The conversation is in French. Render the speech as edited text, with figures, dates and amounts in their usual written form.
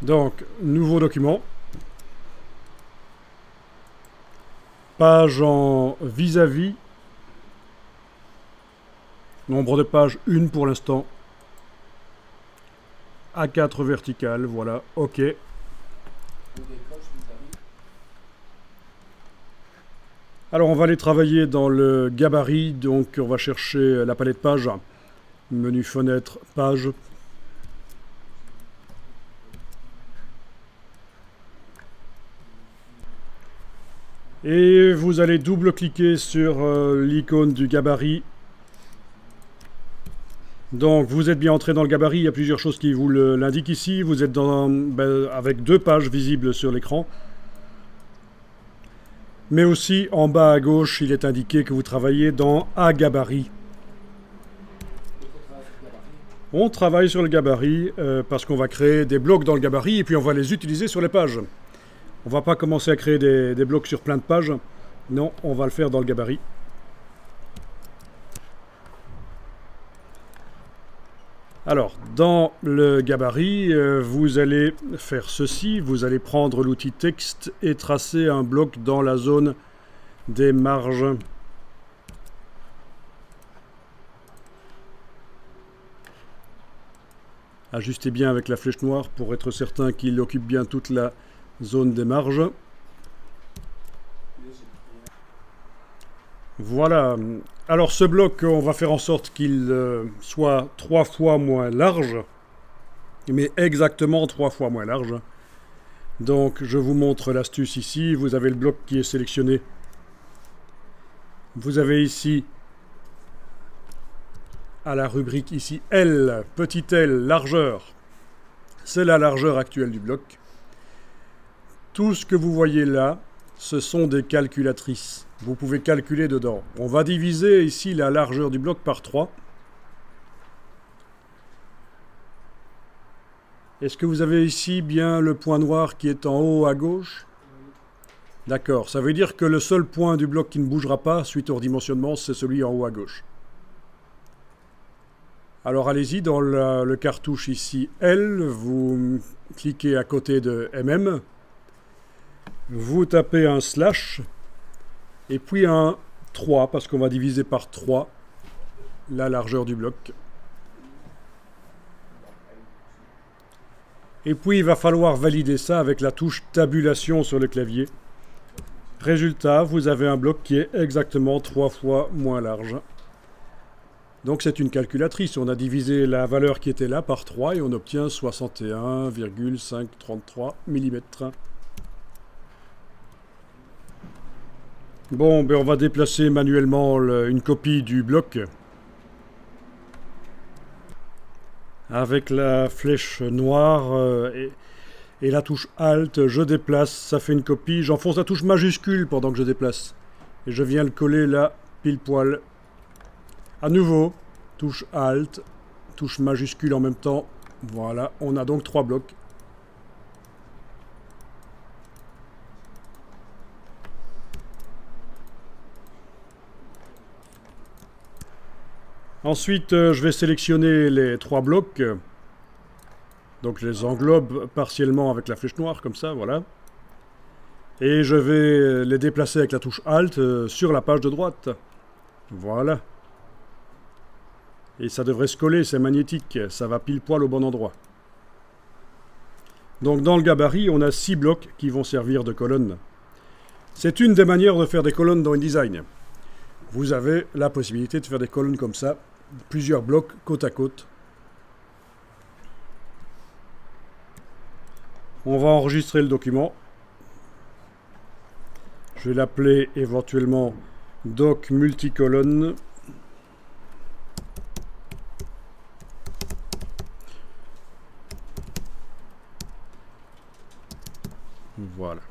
Donc, nouveau document. Page en vis-à-vis. Nombre de pages, 1 pour l'instant. A4 vertical, voilà, ok. Alors on va aller travailler dans le gabarit, donc on va chercher la palette page. Menu fenêtre, page. Et vous allez double-cliquer sur l'icône du gabarit. Donc vous êtes bien entré dans le gabarit, il y a plusieurs choses qui vous l'indiquent ici. Vous êtes avec 2 pages visibles sur l'écran. Mais aussi en bas à gauche, il est indiqué que vous travaillez dans A gabarit. On travaille sur le gabarit parce qu'on va créer des blocs dans le gabarit et puis on va les utiliser sur les pages. On va pas commencer à créer des blocs sur plein de pages. Non, on va le faire dans le gabarit. Alors, dans le gabarit, vous allez faire ceci. Vous allez prendre l'outil texte et tracer un bloc dans la zone des marges. Ajustez bien avec la flèche noire pour être certain qu'il occupe bien toute la zone des marges. Voilà. Alors ce bloc, on va faire en sorte qu'il soit 3 fois moins large, mais exactement 3 fois moins large. Donc je vous montre l'astuce ici. Vous avez le bloc qui est sélectionné. Vous avez ici, à la rubrique ici, L, petit L, largeur. C'est la largeur actuelle du bloc. Tout ce que vous voyez là, ce sont des calculatrices. Vous pouvez calculer dedans. On va diviser ici la largeur du bloc par 3. Est-ce que vous avez ici bien le point noir qui est en haut à gauche? D'accord, ça veut dire que le seul point du bloc qui ne bougera pas suite au redimensionnement, c'est celui en haut à gauche. Alors allez-y, dans le cartouche ici L, vous cliquez à côté de MM, vous tapez un slash, et puis un 3, parce qu'on va diviser par 3 la largeur du bloc. Et puis il va falloir valider ça avec la touche tabulation sur le clavier. Résultat, vous avez un bloc qui est exactement 3 fois moins large. Donc c'est une calculatrice. On a divisé la valeur qui était là par 3 et on obtient 61,533 mm. Bon, ben on va déplacer manuellement une copie du bloc. Avec la flèche noire et la touche Alt, je déplace, ça fait une copie. J'enfonce la touche majuscule pendant que je déplace. Et je viens le coller là, pile poil. À nouveau, touche Alt, touche majuscule en même temps. Voilà, on a donc 3 blocs. Ensuite, je vais sélectionner les 3 blocs. Donc je les englobe partiellement avec la flèche noire, comme ça, voilà. Et je vais les déplacer avec la touche Alt sur la page de droite. Voilà. Et ça devrait se coller, c'est magnétique, ça va pile poil au bon endroit. Donc dans le gabarit, on a 6 blocs qui vont servir de colonnes. C'est une des manières de faire des colonnes dans InDesign. Vous avez la possibilité de faire des colonnes comme ça, plusieurs blocs côte à côte. On va enregistrer le document. Je vais l'appeler éventuellement doc multicolonne. Voilà.